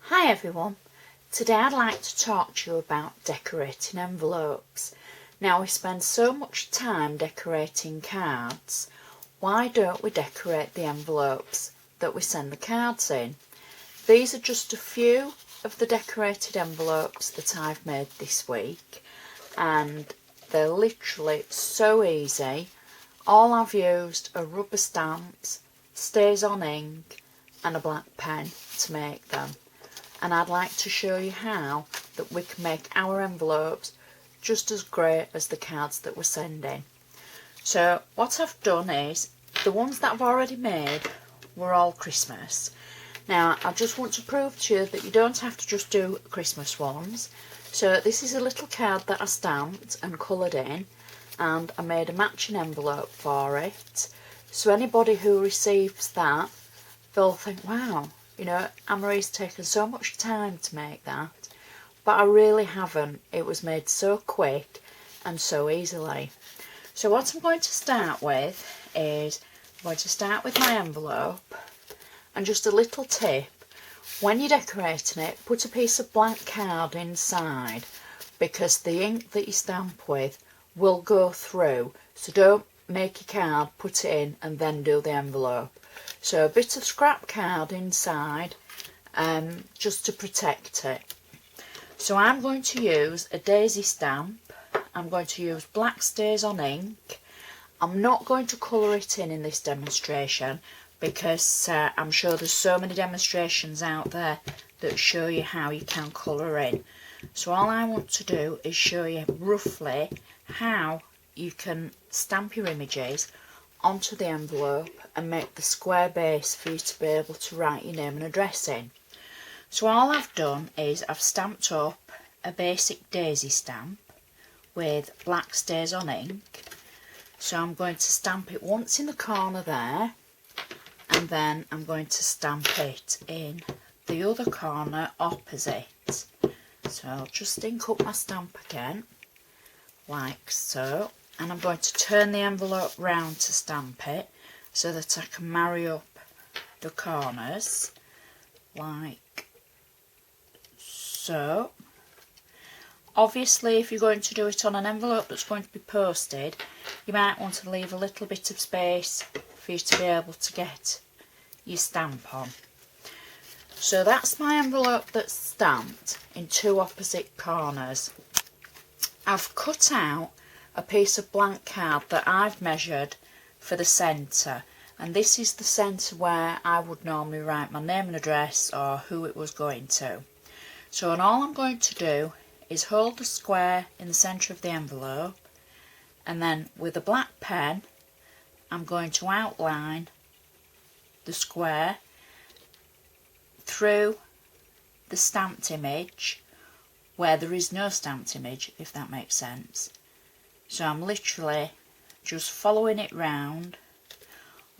Hi everyone, today I'd like to talk to you about decorating envelopes. Now we spend so much time decorating cards, why don't we decorate the envelopes that we send the cards in? These are just a few of the decorated envelopes that I've made this week and they're literally so easy. All I've used are rubber stamps, StazOn ink and a black pen to make them. And I'd like to show you how that we can make our envelopes just as great as the cards that we're sending. So what I've done is, the ones that I've already made were all Christmas. Now I just want to prove to you that you don't have to just do Christmas ones. So this is a little card that I stamped and coloured in, and I made a matching envelope for it. So anybody who receives that, they'll think, wow, you know, Anne-Marie's taken so much time to make that, but I really haven't. It was made so quick and so easily. So what I'm going to start with is, I'm going to start with my envelope, and just a little tip, when you're decorating it, put a piece of blank card inside, because the ink that you stamp with will go through, so don't make your card, put it in and then do the envelope. So a bit of scrap card inside, just to protect it. So I'm going to use a daisy stamp. I'm going to use black StazOn ink. I'm not going to colour it in this demonstration because I'm sure there's so many demonstrations out there that show you how you can colour in. So all I want to do is show you roughly how you can stamp your images onto the envelope and make the square base for you to be able to write your name and address in. So all I've done is I've stamped up a basic daisy stamp with black StazOn ink. So I'm going to stamp it once in the corner there, and then I'm going to stamp it in the other corner opposite. So I'll just ink up my stamp again, like so. And I'm going to turn the envelope round to stamp it so that I can marry up the corners like so. Obviously if you're going to do it on an envelope that's going to be posted, you might want to leave a little bit of space for you to be able to get your stamp on. So that's my envelope that's stamped in two opposite corners. I've cut out a piece of blank card that I've measured for the centre, and this is the centre where I would normally write my name and address or who it was going to. So and all I'm going to do is hold the square in the centre of the envelope, and then with a black pen I'm going to outline the square through the stamped image where there is no stamped image, if that makes sense. So I'm literally just following it round,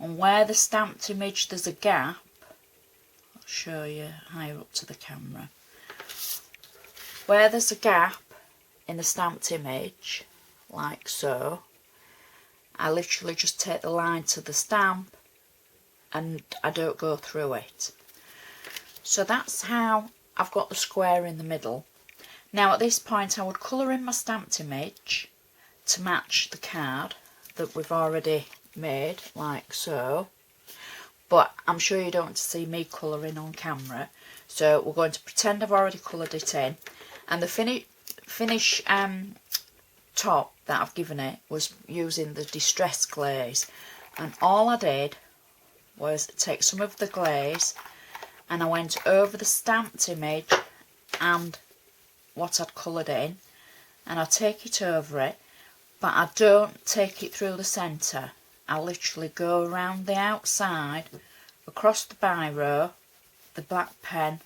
and where the stamped image there's a gap, I'll show you higher up to the camera, where there's a gap in the stamped image, like so, I literally just take the line to the stamp and I don't go through it. So that's how I've got the square in the middle. Now at this point I would colour in my stamped image to match the card that we've already made, like so, but I'm sure you don't want to see me colouring on camera, so we're going to pretend I've already coloured it in. And the finish top that I've given it was using the Distress Glaze, and all I did was take some of the glaze and I went over the stamped image and what I'd coloured in, and I take it over it, but I don't take it through the centre. I literally go around the outside, across the biro, the black pen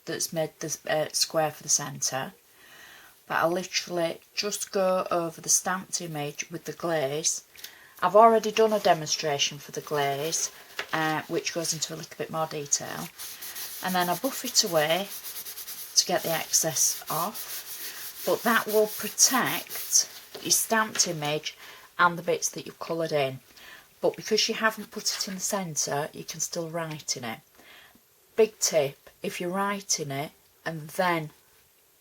that's made the square for the centre, but I literally just go over the stamped image with the glaze. I've already done a demonstration for the glaze, which goes into a little bit more detail, and then I buff it away to get the excess off, but that will protect your stamped image and the bits that you've coloured in, but because you haven't put it in the centre you can still write in it. Big tip, if you write in it and then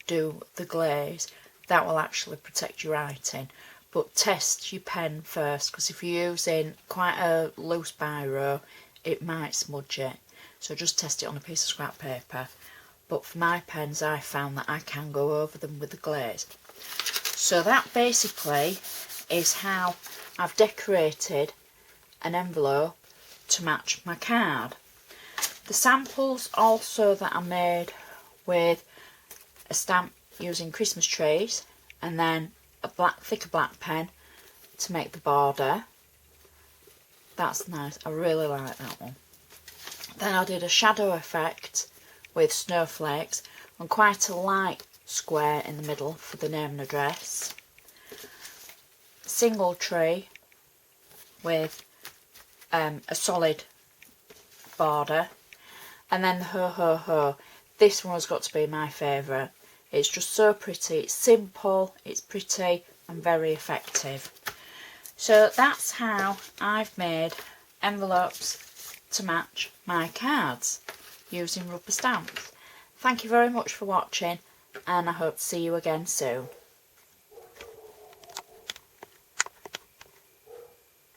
do the glaze, that will actually protect your writing. But test your pen first, because if you're using quite a loose biro, it might smudge it. So just test it on a piece of scrap paper. But for my pens, I found that I can go over them with the glaze. So that basically is how I've decorated an envelope to match my card. The samples also that I made with a stamp using Christmas trees, and then a thicker black pen to make the border. That's nice, I really like that one. Then I did a shadow effect with snowflakes and quite a light square in the middle for the name and address. Single tree with a solid border, and then the ho ho ho. This one has got to be my favourite. It's just so pretty, it's simple, it's pretty and very effective. So that's how I've made envelopes to match my cards using rubber stamps. Thank you very much for watching, and I hope to see you again soon.